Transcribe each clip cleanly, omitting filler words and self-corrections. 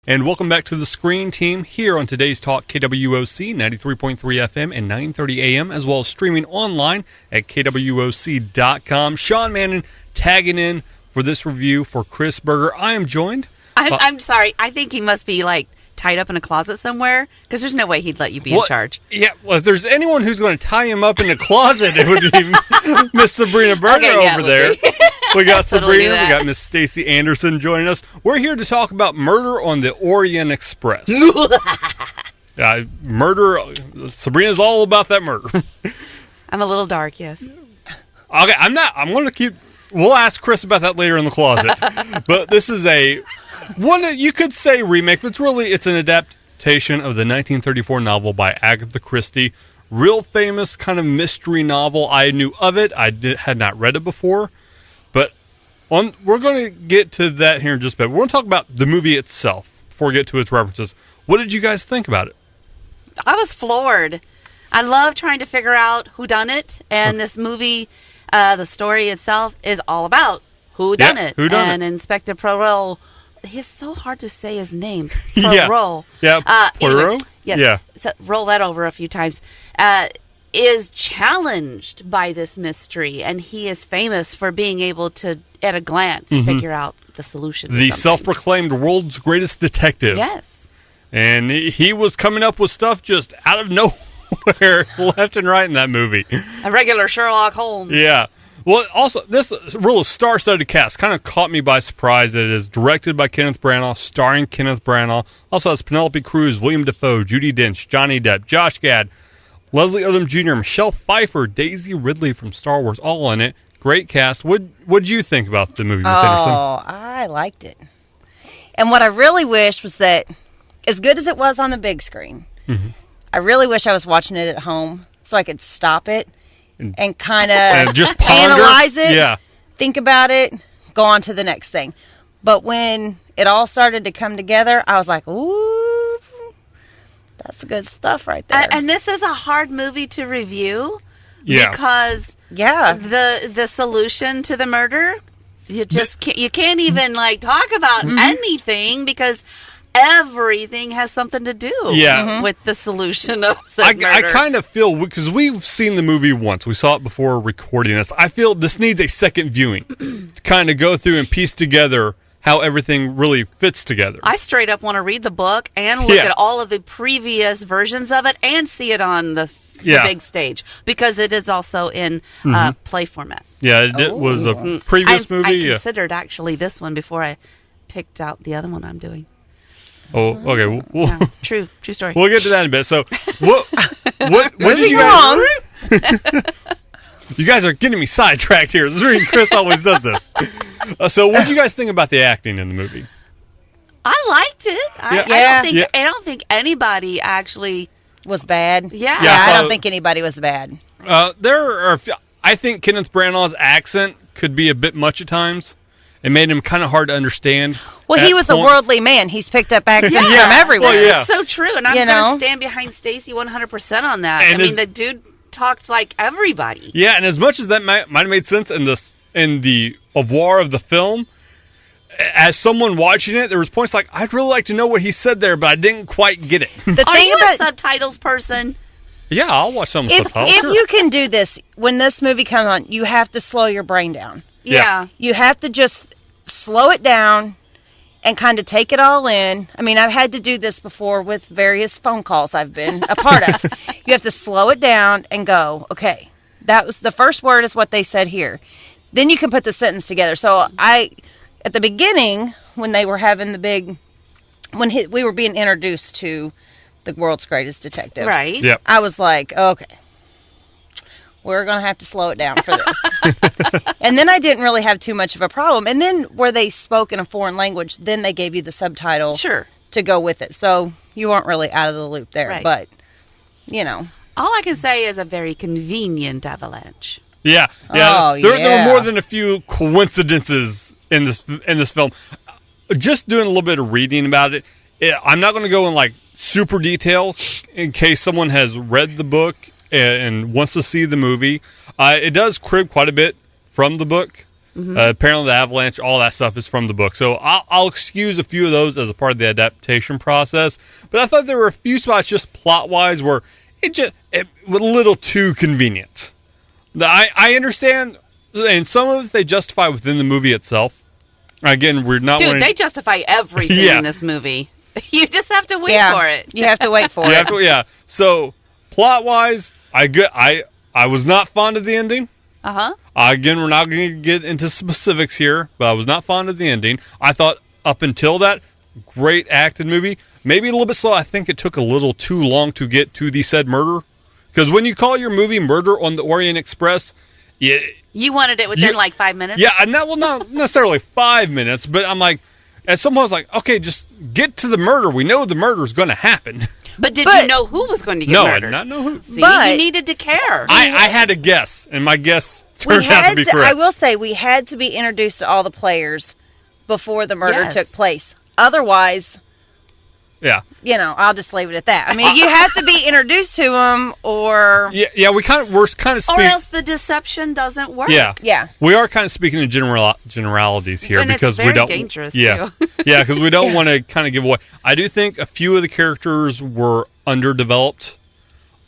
And welcome back to the Screen Team here on today's talk, KWOC 93.3 FM and 9:30 AM, as well as streaming online at KWOC.com. Sean Mannon tagging in for this review for Chris Berger. I am joined. I'm sorry. I think he must be tied up in a closet somewhere because there's no way he'd let you be in charge. Yeah, well, if there's anyone who's going to tie him up in a closet, it would be Miss Sabrina Berger over there. We got Sabrina, we got Miss Stacey Anderson joining us. We're here to talk about Murder on the Orient Express. Murder, Sabrina's all about that murder. I'm a little dark, yes. Okay, I'm going to keep, we'll ask Chris about that later in the closet. But this is one that you could say remake, but it's an adaptation of the 1934 novel by Agatha Christie. Real famous kind of mystery novel. I knew of it. Had not read it before. But we're going to get to that here in just a bit. We're going to talk about the movie itself before we get to its references. What did you guys think about it? I was floored. I love trying to figure out who done it, and this movie, the story itself, is all about who done it. Who done it. And Inspector Poirot, it's so hard to say his name. Poirot. Poirot? Anyway, yes. Yeah. So roll that over a few times. Is challenged by this mystery, and he is famous for being able to, at a glance, figure out the solution. The self-proclaimed world's greatest detective. Yes. And he was coming up with stuff just out of nowhere, left and right in that movie. A regular Sherlock Holmes. Yeah. Well, also, this real star-studded cast kind of caught me by surprise that it is directed by Kenneth Branagh, starring Kenneth Branagh. Also has Penelope Cruz, William Dafoe, Judi Dench, Johnny Depp, Josh Gad, Leslie Odom Jr., Michelle Pfeiffer, Daisy Ridley from Star Wars, all in it. Great cast. What'd you think about the movie, Miss Anderson? Oh, I liked it. And what I really wished was that, as good as it was on the big screen, I really wish I was watching it at home so I could stop it and kind of just analyze it, think about it, go on to the next thing. But when it all started to come together, I was like, ooh, that's the good stuff right there. And this is a hard movie to review because the solution to the murder, you can't even talk about anything because everything has something to do with the solution of said murder. I kind of feel, because we've seen the movie once, we saw it before recording this, I feel this needs a second viewing to kind of go through and piece together how everything really fits together. I straight up want to read the book and look at all of the previous versions of it and see it on the big stage because it is also in play format. Yeah, it was a previous movie. I considered actually this one before I picked out the other one I'm doing. Oh, okay. True story. We'll get to that in a bit. So, what did you guys... You guys are getting me sidetracked here. Chris always does this. So, what did you guys think about the acting in the movie? I liked it. I don't think anybody actually was bad. Yeah, I don't think anybody was bad. I think Kenneth Branagh's accent could be a bit much at times. It made him kind of hard to understand. Well, he was a worldly man. He's picked up accents from everywhere. This is so true, and I'm going to stand behind Stacey 100% on that. And the dude talked like everybody. Yeah, and as much as that might have made sense in the avoir of the film, as someone watching it, there was points like, I'd really like to know what he said there, but I didn't quite get it. Are you a subtitles person? Yeah, I'll watch some subtitles. If you can do this, when this movie comes on, you have to slow your brain down. Yeah. You have to just slow it down and kind of take it all in. I mean, I've had to do this before with various phone calls I've been a part of. You have to slow it down and go, okay, that was the first word is what they said here. Then you can put the sentence together. So at the beginning, when they were having we were being introduced to the world's greatest detective. Right. Yep. I was like, okay, we're going to have to slow it down for this. And then I didn't really have too much of a problem. And then where they spoke in a foreign language, then they gave you the subtitle to go with it. So you weren't really out of the loop there. Right. But, all I can say is a very convenient avalanche. Yeah. Oh, there were more than a few coincidences in this film. Just doing a little bit of reading about it, I'm not going to go in super detail in case someone has read the book and wants to see the movie. It does crib quite a bit from the book. Apparently, the avalanche, all that stuff is from the book. So I'll excuse a few of those as a part of the adaptation process. But I thought there were a few spots just plot-wise where it was a little too convenient. I understand, and some of it they justify within the movie itself. Again, we're not... they justify everything in this movie. You just have to wait for it. You have to wait for it. So, plot-wise, I was not fond of the ending. Again, we're not going to get into specifics here, but I was not fond of the ending. I thought up until that, great acted movie. Maybe a little bit slow. I think it took a little too long to get to the said murder. Because when you call your movie Murder on the Orient Express, you wanted it within like 5 minutes? Yeah, not necessarily 5 minutes, but I'm like, at some point I was like, okay, just get to the murder. We know the murder is going to happen. But did you know who was going to get murdered? No, I did not know who. See, you needed to care. I had a guess, and my guess turned out to be correct. I will say we had to be introduced to all the players before the murder took place. Otherwise, I'll just leave it at that. I mean, you have to be introduced to them, or we're kind of speaking, or else the deception doesn't work. Yeah. We are kind of speaking in generalities here and because it's very we don't dangerous too. Because we don't want to kind of give away. I do think a few of the characters were underdeveloped.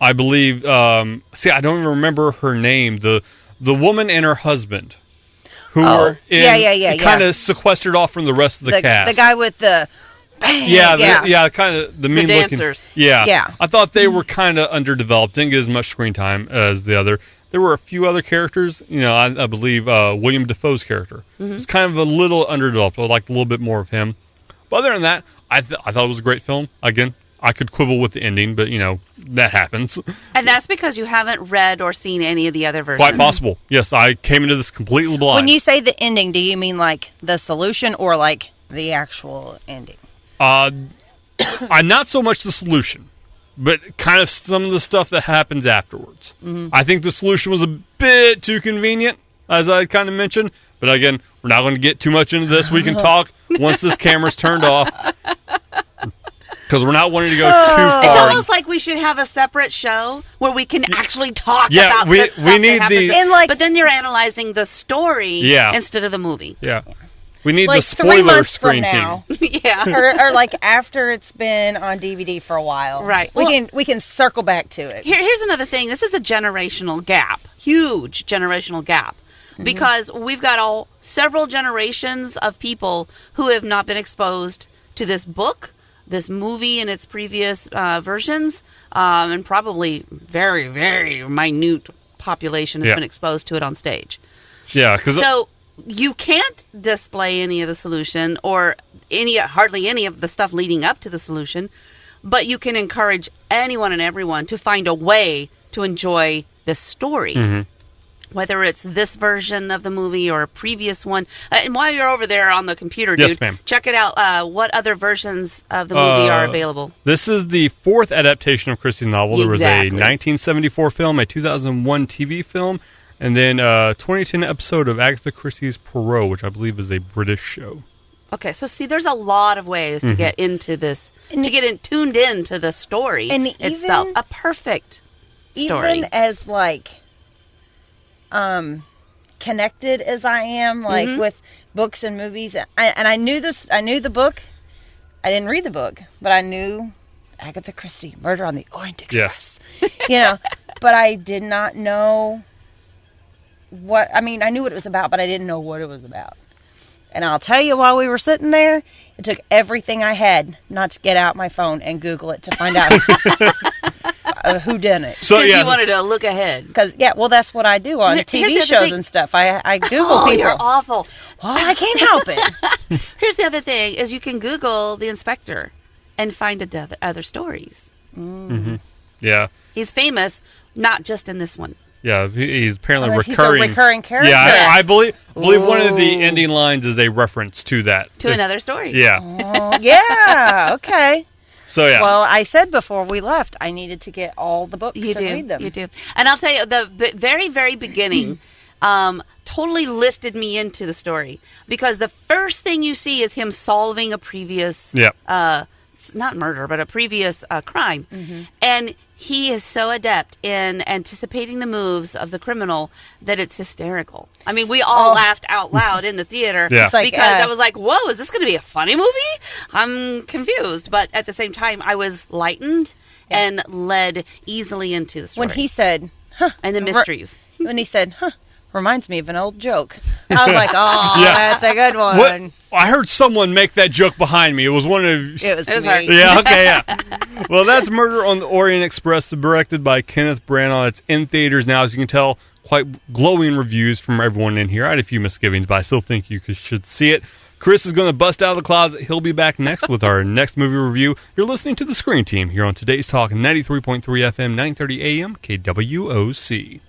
I believe. I don't even remember her name. The woman and her husband, who were kind of sequestered off from the rest of the cast. The guy with the. Bang, kind of the mean dancers. Looking. Yeah. I thought they were kind of underdeveloped. Didn't get as much screen time as the other. There were a few other characters. I believe William Dafoe's character was kind of a little underdeveloped. I liked a little bit more of him. But other than that, I thought it was a great film. Again, I could quibble with the ending, but that happens. And that's because you haven't read or seen any of the other versions. Quite possible. Yes, I came into this completely blind. When you say the ending, do you mean like the solution or like the actual ending? Not so much the solution, but kind of some of the stuff that happens afterwards. I think the solution was a bit too convenient, as I kind of mentioned. But again, we're not going to get too much into this. We can talk once this camera's turned off. Because we're not wanting to go too far. It's almost like we should have a separate show where we can actually talk about this stuff we need that happens. But then you're analyzing the story instead of the movie. Yeah. We need the spoiler screen team. or like after it's been on DVD for a while. Right. We can circle back to it. Here's another thing. This is a generational gap. Huge generational gap. Because we've got several generations of people who have not been exposed to this book, this movie in its previous versions, and probably very, very minute population has been exposed to it on stage. Yeah. So you can't display any of the solution or hardly any of the stuff leading up to the solution, but you can encourage anyone and everyone to find a way to enjoy this story. Whether it's this version of the movie or a previous one. And while you're over there on the computer, dude, check it out. What other versions of the movie are available? This is the fourth adaptation of Christie's novel. There was a 1974 film, a 2001 TV film, and then a 2010 episode of Agatha Christie's Poirot, which I believe is a British show. Okay, so see, there's a lot of ways to get into this, to get tuned into the story itself. A perfect story. Even as, connected as I am, with books and movies, and I knew this. I knew the book. I didn't read the book, but I knew Agatha Christie, Murder on the Orient Express. But I did not know what. I mean, I knew what it was about, but I didn't know what it was about. And I'll tell you, while we were sitting there, it took everything I had not to get out my phone and Google it to find out who did it. So you wanted to look ahead. Because that's what I do on TV shows and stuff. I Google people. You're awful. Well, I can't help it. Here's the other thing: is you can Google the inspector and find other stories. Yeah, he's famous, not just in this one. Yeah, he's apparently recurring. He's a recurring character. Yeah, I believe one of the ending lines is a reference to that. To another story. Yeah. Oh, yeah. Okay. So yeah. Well, I said before we left, I needed to get all the books and read them. You do. And I'll tell you, the very, very beginning totally lifted me into the story, because the first thing you see is him solving a previous, not murder, but a previous crime. And he is so adept in anticipating the moves of the criminal that it's hysterical. I mean, we all laughed out loud in the theater Yeah. because I was like, whoa, is this going to be a funny movie? I'm confused. But at the same time, I was lightened and led easily into the story. When he said, huh. And the mysteries. When he said, huh. Reminds me of an old joke. I was like, oh, that's a good one. What? I heard someone make that joke behind me. It was one of... It was me. her. Yeah, okay, yeah. Well, that's Murder on the Orient Express, directed by Kenneth Branagh. It's in theaters now, as you can tell. Quite glowing reviews from everyone in here. I had a few misgivings, but I still think you should see it. Chris is going to bust out of the closet. He'll be back next with our next movie review. You're listening to The Screen Team here on Today's Talk, 93.3 FM, 930 AM, KWOC.